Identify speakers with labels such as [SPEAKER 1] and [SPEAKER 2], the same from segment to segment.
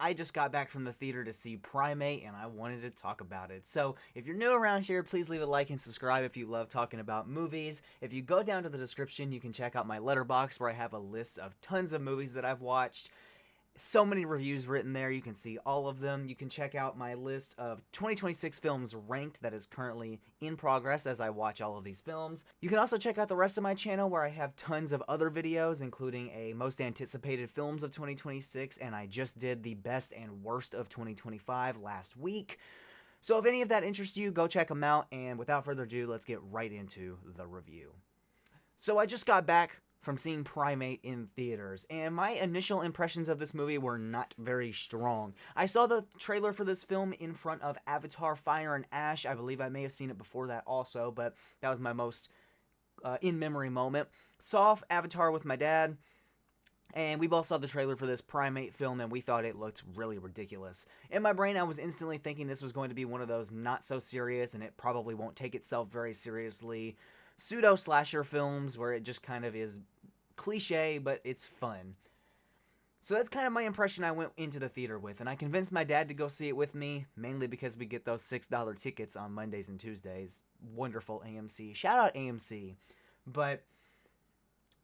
[SPEAKER 1] I just got back from the theater to see Primate, and I wanted to talk about it. So, if you're new around here, please leave a like and subscribe if you love talking about movies. If you go down to the description, you can check out my letterbox where I have a list of tons of movies that I've watched. So many reviews written there. You can see all of them. You can check out my list of 2026 films ranked that is currently in progress as I watch all of these films. You can also check out the rest of my channel where I have tons of other videos, including a most anticipated films of 2026, and I just did the best and worst of 2025 last week. So if any of that interests you, go check them out, and without further ado, let's get right into the review. So I just got back from seeing Primate in theaters, and my initial impressions of this movie were not very strong. I saw the trailer for this film in front of Avatar Fire and Ash. I believe I may have seen it before that also, but that was my most in-memory moment. Saw Avatar with my dad, and we both saw the trailer for this Primate film, and we thought it looked really ridiculous. In my brain, I was instantly thinking this was going to be one of those not so serious, and it probably won't take itself very seriously, pseudo-slasher films where it just kind of is cliche, but it's fun. So that's kind of my impression I went into the theater with, and I convinced my dad to go see it with me, mainly because we get those $6 tickets on Mondays and Tuesdays. Wonderful AMC. Shout out AMC. But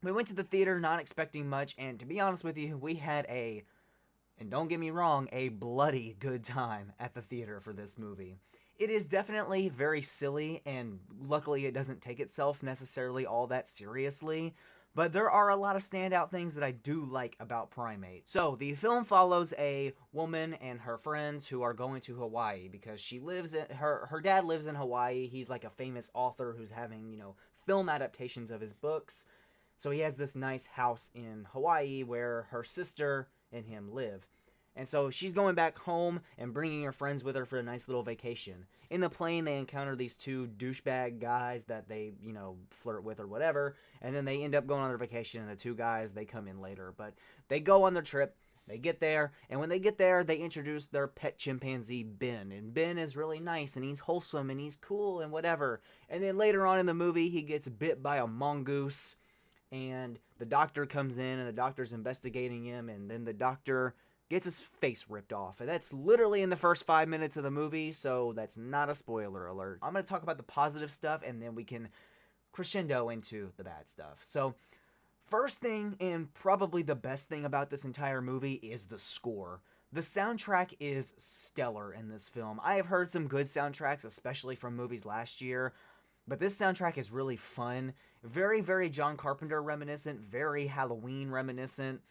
[SPEAKER 1] we went to the theater not expecting much, and to be honest with you, we had and don't get me wrong, a bloody good time at the theater for this movie. It is definitely very silly, and luckily it doesn't take itself necessarily all that seriously, but there are a lot of standout things that I do like about Primate. So, the film follows a woman and her friends who are going to Hawaii because her dad lives in Hawaii. He's like a famous author who's having, film adaptations of his books. So he has this nice house in Hawaii where her sister and him live. And so she's going back home and bringing her friends with her for a nice little vacation. In the plane, they encounter these two douchebag guys that they, flirt with or whatever. And then they end up going on their vacation, and the two guys, they come in later. But they go on their trip. They get there, and when they get there, they introduce their pet chimpanzee, Ben. And Ben is really nice, and he's wholesome, and he's cool, and whatever. And then later on in the movie, he gets bit by a mongoose, and the doctor comes in, and the doctor's investigating him, and then the doctor gets his face ripped off. And that's literally in the first 5 minutes of the movie, so that's not a spoiler alert. I'm going to talk about the positive stuff, and then we can crescendo into the bad stuff. So, first thing, and probably the best thing about this entire movie, is the score. The soundtrack is stellar in this film. I have heard some good soundtracks, especially from movies last year, but this soundtrack is really fun. Very, very John Carpenter reminiscent, very Halloween reminiscent.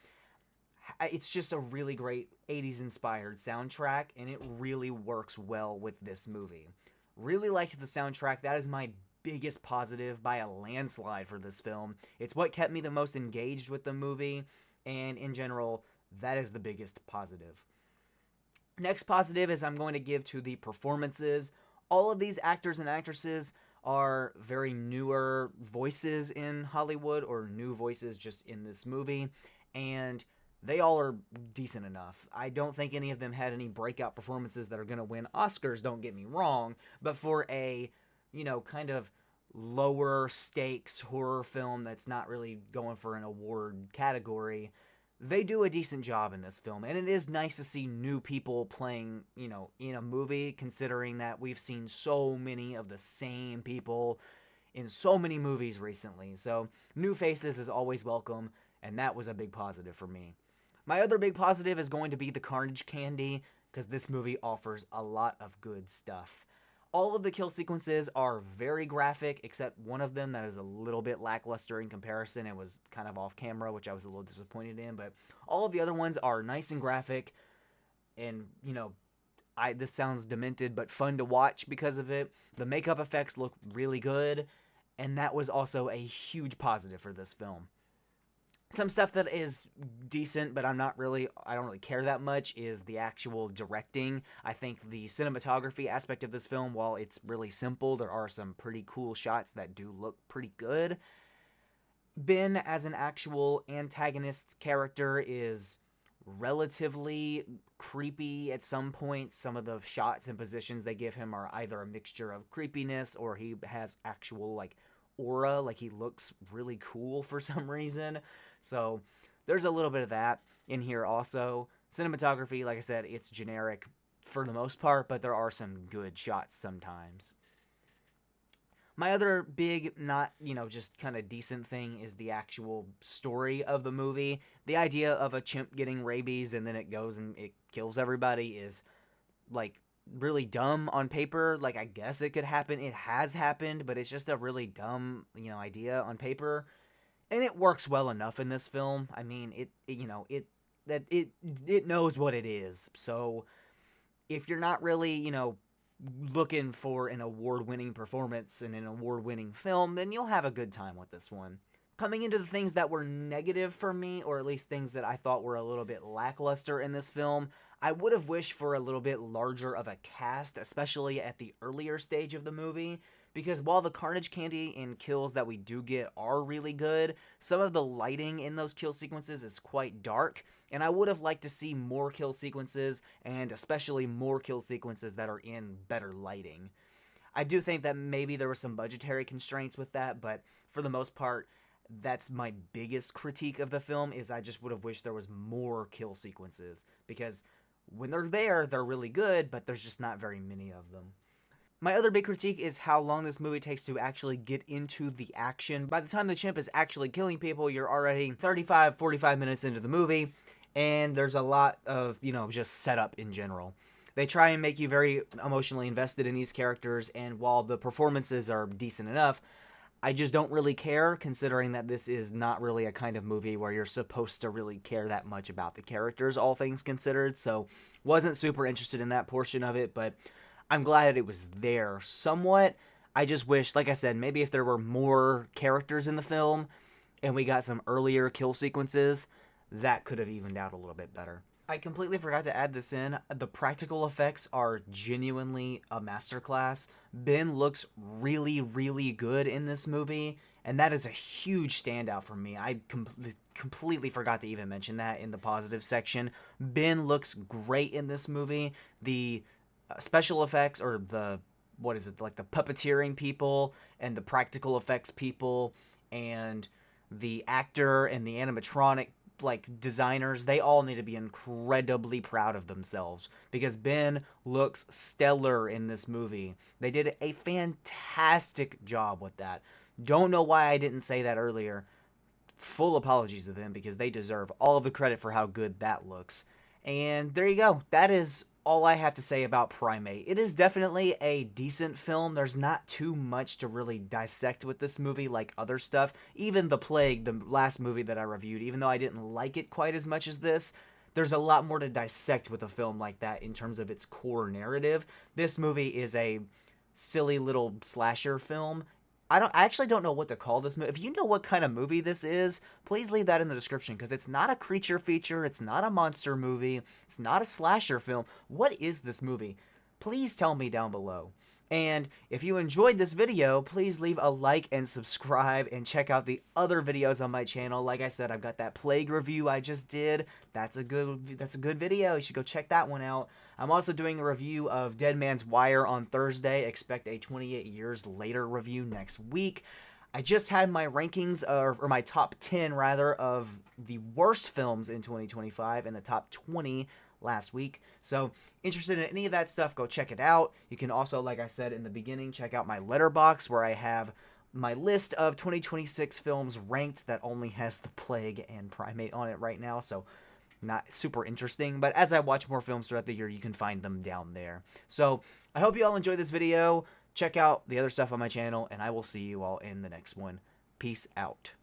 [SPEAKER 1] It's just a really great 80s inspired soundtrack, and it really works well with this movie. Really liked the soundtrack. That is my biggest positive by a landslide for this film. It's what kept me the most engaged with the movie, and in general, that is the biggest positive. Next positive is I'm going to give to the performances. All of these actors and actresses are very newer voices in Hollywood, or new voices just in this movie, and they all are decent enough. I don't think any of them had any breakout performances that are going to win Oscars, don't get me wrong, but for a, kind of lower stakes horror film that's not really going for an award category, they do a decent job in this film. And it is nice to see new people playing, in a movie, considering that we've seen so many of the same people in so many movies recently. So new faces is always welcome, and that was a big positive for me. My other big positive is going to be the carnage candy, because this movie offers a lot of good stuff. All of the kill sequences are very graphic, except one of them that is a little bit lackluster in comparison. It was kind of off camera, which I was a little disappointed in, but all of the other ones are nice and graphic, and, this sounds demented, but fun to watch because of it. The makeup effects look really good, and that was also a huge positive for this film. Some stuff that is decent, but I don't really care that much, is the actual directing. I think the cinematography aspect of this film, while it's really simple, there are some pretty cool shots that do look pretty good. Ben, as an actual antagonist character, is relatively creepy at some points. Some of the shots and positions they give him are either a mixture of creepiness, or he has actual, aura, he looks really cool for some reason. So there's a little bit of that in here also. Cinematography, like I said, it's generic for the most part, but there are some good shots sometimes. My other big, not, just kind of decent thing is the actual story of the movie. The idea of a chimp getting rabies and then it goes and it kills everybody is, like, really dumb on paper. Like, I guess it could happen. It has happened, but it's just a really dumb, idea on paper. And it works well enough in this film. I mean, it knows what it is. So if you're not really, looking for an award-winning performance in an award-winning film, then you'll have a good time with this one. Coming into the things that were negative for me, or at least things that I thought were a little bit lackluster in this film, I would have wished for a little bit larger of a cast, especially at the earlier stage of the movie, because while the carnage candy and kills that we do get are really good, some of the lighting in those kill sequences is quite dark, and I would have liked to see more kill sequences, and especially more kill sequences that are in better lighting. I do think that maybe there were some budgetary constraints with that, but for the most part, that's my biggest critique of the film, is I just would have wished there was more kill sequences, because when they're there, they're really good, but there's just not very many of them. My other big critique is how long this movie takes to actually get into the action. By the time the chimp is actually killing people, you're already 35, 45 minutes into the movie, and there's a lot of, just setup in general. They try and make you very emotionally invested in these characters, and while the performances are decent enough, I just don't really care, considering that this is not really a kind of movie where you're supposed to really care that much about the characters, all things considered, so wasn't super interested in that portion of it, but I'm glad that it was there somewhat. I just wish, like I said, maybe if there were more characters in the film and we got some earlier kill sequences, that could have evened out a little bit better. I completely forgot to add this in. The practical effects are genuinely a masterclass. Ben looks really, really good in this movie, and that is a huge standout for me. I completely forgot to even mention that in the positive section. Ben looks great in this movie. The special effects, or the puppeteering people and the practical effects people and the actor and the animatronic designers, they all need to be incredibly proud of themselves, because Ben looks stellar in this movie. They did a fantastic job with that. Don't know why I didn't say that earlier. Full apologies to them, because they deserve all of the credit for how good that looks. And there you go. That is all I have to say about Primate. It is definitely a decent film. There's not too much to really dissect with this movie like other stuff. Even The Plague, the last movie that I reviewed, even though I didn't like it quite as much as this, there's a lot more to dissect with a film like that in terms of its core narrative. This movie is a silly little slasher film. I actually don't know what to call this movie. If you know what kind of movie this is, please leave that in the description, because it's not a creature feature, it's not a monster movie, it's not a slasher film. What is this movie? Please tell me down below. And if you enjoyed this video, please leave a like and subscribe, and check out the other videos on my channel. Like I said, I've got that Plague review I just did. That's a good video. You should go check that one out. I'm also doing a review of Dead Man's Wire on Thursday. Expect a 28 years later review next week. I just had my rankings, or my top 10 rather, of the worst films in 2025 and the top 20 last week. So interested in any of that stuff, go check it out. You can also, like I said in the beginning, check out my letterbox, where I have my list of 2026 films ranked that only has The Plague and Primate on it right now. So not super interesting, but as I watch more films throughout the year, you can find them down there. So I hope you all enjoyed this video. Check out the other stuff on my channel, and I will see you all in the next one. Peace out.